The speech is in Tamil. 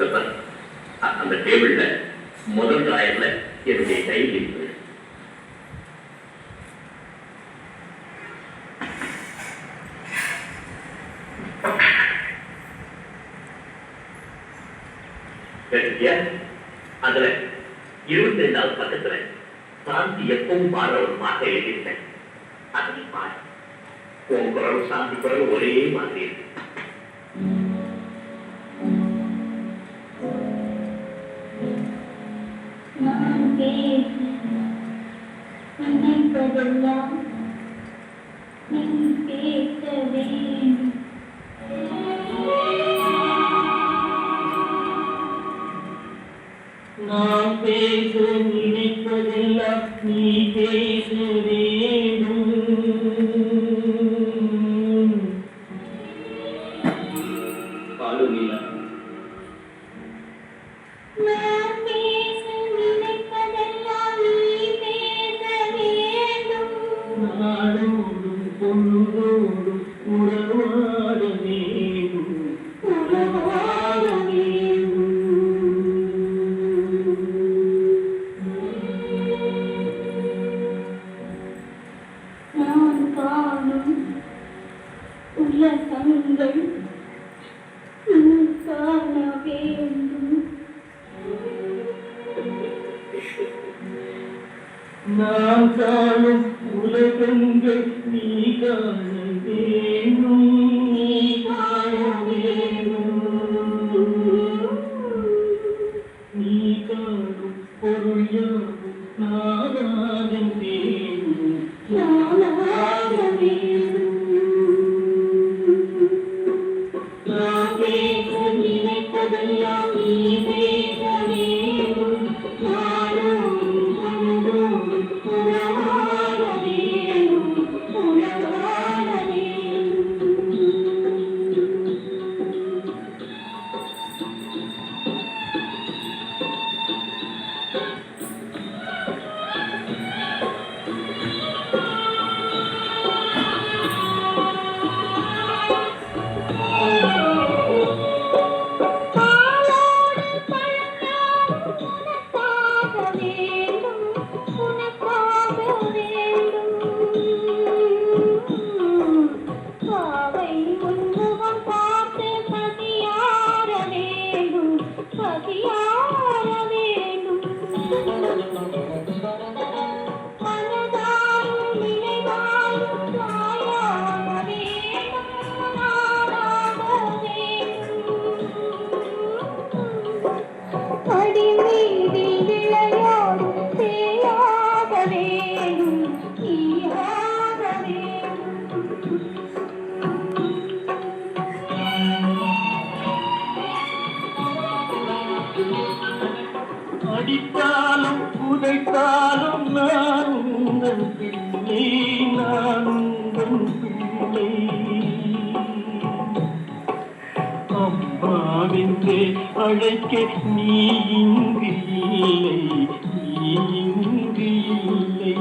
அந்த டேபிள்ல முதல் டிராயர்ல என்னுடைய டைரி இருக்கு. அதுல 22வது பக்கத்துல சாந்தி எப்பவும் பாடுற ஒரு பாட்டை எழுதிட்டேன். அதை பாரு. உன் குரல் சாந்தி குரல் ஒரே மாதிரி இருக்கு. நினைப்பதெல்லாம் நீ பேச வேண்டும். நான் பேச நினைப்பதெல்லாம் நீ பேச வேண்டும். பாடுங்களா? நான் பேச நினைப்பதெல்லாம் நீ பேச வேண்டும். நாடோடும் பொழுதோடும் உறவாட வேண்டும். உறவாட வேண்டும். நான் காணும் உலகங்கள் நீ காண வேண்டும். நான் காணும் உலகங்கள் நீ காண வேண்டும். நீ காண வேண்டும். நீ காணும் பொருள் யாவும் நானாகும் வேண்டும். நானாக வேண்டும். நான் பேச நினைப்பதெல்லாம் நீ பேச வேண்டும். நாடோடும் பொழுதோடும் உறவாட வேண்டும். உறவாட வேண்டும். பாலோடு பழங்காலும் உனக்காக வேண்டும். உனக்காக வேண்டும். பாவை உன்முகம் பார்த்து பசியார வேண்டும். பசியார வேண்டும். மனதாலும் நினைவாலும் தாயாக வேண்டும். நானாக வேண்டும். அடிமீதில் விளையாடும் தேயாக வேண்டும். நீயாக வேண்டும். அடித்தாலும் உதைத்தாலும் நான் உங்கள் பிள்ளை. நான் உங்கள் பிள்ளை. அம்மாவென்றே அழைக்க நீ இங்கு இல்லை. நீ இங்கு இல்லை.